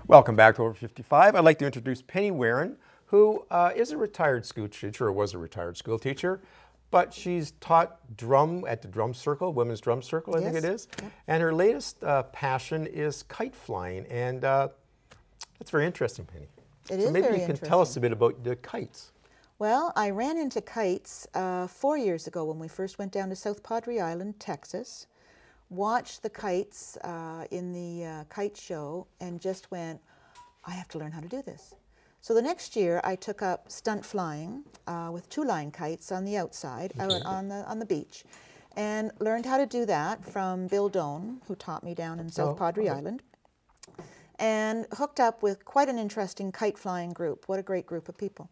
Welcome back to Over 55. I'd like to introduce Penny Wearne, who is a retired school teacher, or was a retired school teacher, but she's taught drum at the drum circle, women's drum circle, I think it is. Yep. And her latest passion is kite flying, and that's very interesting, Penny. It is very interesting. So maybe you can tell us a bit about the kites. Well, I ran into kites 4 years ago when we first went down to South Padre Island, Texas, watched the kites in the kite show and just went, I have to learn how to do this. So the next year I took up stunt flying with two-line kites on the outside, out on the beach, and learned how to do that from Bill Doan, who taught me down in South Padre Island, and hooked up with quite an interesting kite flying group. What a great group of people.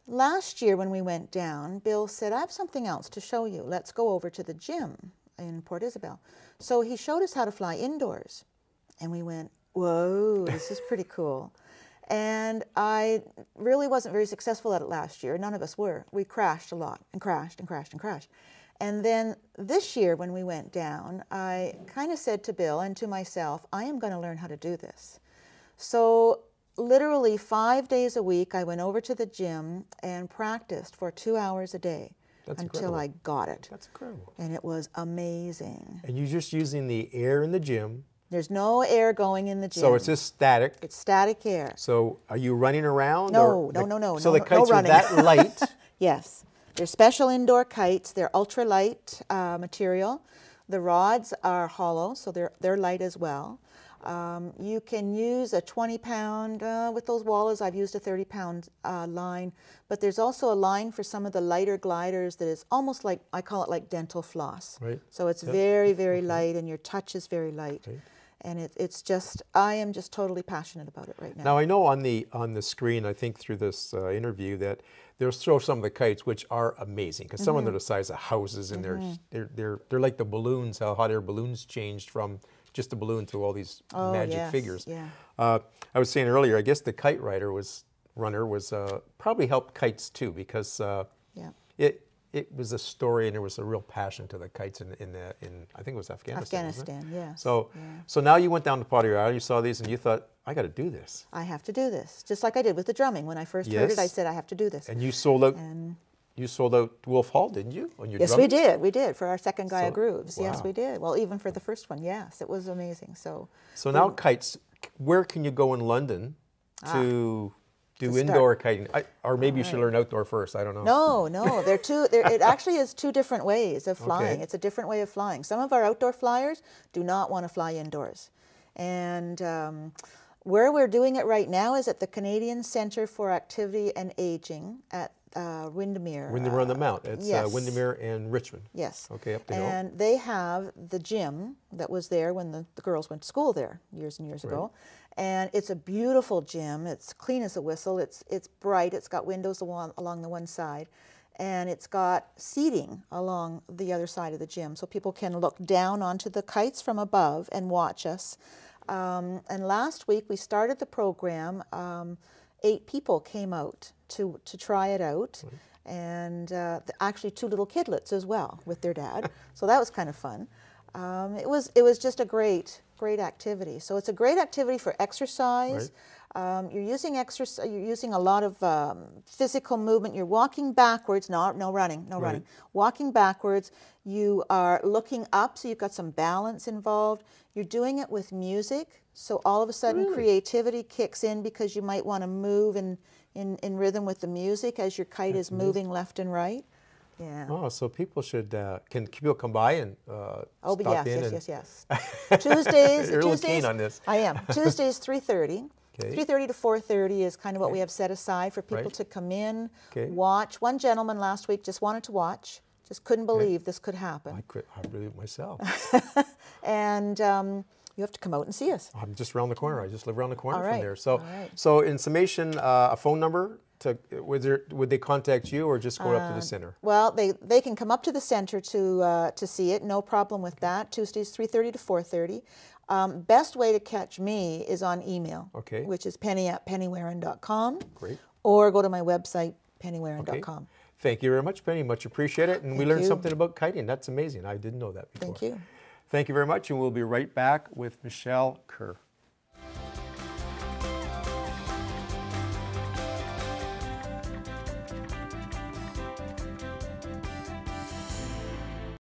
Last year when we went down, Bill said, I have something else to show you. Let's go over to the gym in Port Isabel. So he showed us how to fly indoors. And we went, whoa, this is pretty cool. And I really wasn't very successful at it last year. None of us were. We crashed a lot and crashed and crashed and crashed. And then this year when we went down, I kind of said to Bill and to myself, I am going to learn how to do this. So literally 5 days a week, I went over to the gym and practiced for 2 hours a day. That's until incredible. I got it. That's incredible. And it was amazing. And you're just using the air in the gym. There's no air going in the gym. So it's just static. It's static air. So are you running around? No, no. So the kites are that light? Yes. They're special indoor kites. They're ultralight material. The rods are hollow, so they're light as well. You can use a 20-pound, with those wallets I've used a 30-pound line, but there's also a line for some of the lighter gliders that is almost like, I call it like dental floss. Right. So it's very, very light, and your touch is very light. Right. And it's just, I am just totally passionate about it right now. Now I know on the screen, I think through this interview, that they'll show some of the kites, which are amazing, because some of them are the size of houses, and they're like the balloons, how hot air balloons changed from just a balloon to all these magic figures. Yeah. I was saying earlier, I guess the kite runner was probably helped kites too, because it was a story, and there was a real passion to the kites in I think it was Afghanistan. Afghanistan, yes. So so now you went down to Padre Island, you saw these, and you thought, I got to do this. I have to do this, just like I did with the drumming. When I first heard it, I said, I have to do this. And you sold out. You sold out Wolf Hall, didn't you? On your yes, drumming? we did. We did for our second Gaia Grooves. Wow. Yes, we did. Well, even for the first one, yes, it was amazing. So now kites. Where can you go in London to do indoor kiting? Or maybe you should learn outdoor first. I don't know. No. It actually is two different ways of flying. It's a different way of flying. Some of our outdoor flyers do not want to fly indoors, and where we're doing it right now is at the Canadian Centre for Activity and Aging at Windermere. Windermere on the Mount. It's Windermere and Richmond. Yes. Okay, up the hill. And they have the gym that was there when the girls went to school there years and years ago. And it's a beautiful gym. It's clean as a whistle. It's bright. It's got windows along the one side. And it's got seating along the other side of the gym, so people can look down onto the kites from above and watch us. And last week we started the program. 8 people came out to try it out, and actually 2 little kidlets as well with their dad. So that was kind of fun. It was just a great activity. So it's a great activity for exercise. You're using a lot of physical movement. You're walking backwards, no running. Walking backwards. You are looking up, so you've got some balance involved. You're doing it with music, so all of a sudden creativity kicks in, because you might want to move in rhythm with the music as your kite is moving left and right. Yeah. Oh, so people should, can people come by and stop in? Yes. Tuesdays. You're a little keen on this. I am. Tuesdays 3:30. 3:30 to 4:30 is kind of what we have set aside for people to come in, watch. One gentleman last week just wanted to watch, just couldn't believe this could happen. I believe myself. And you have to come out and see us. I'm just around the corner. I just live around the corner from there. So in summation, a phone number. Would they contact you, or just go up to the center? Well, they can come up to the center to see it. No problem with that. Tuesdays 3:30 to 4:30. Best way to catch me is on email, which is penny@pennywearne.com. Great. Or go to my website, pennywearne.com. Thank you very much, Penny. Much appreciated. And we learned something about kiting. That's amazing. I didn't know that before. Thank you. Thank you very much, and we'll be right back with Michelle Kerr.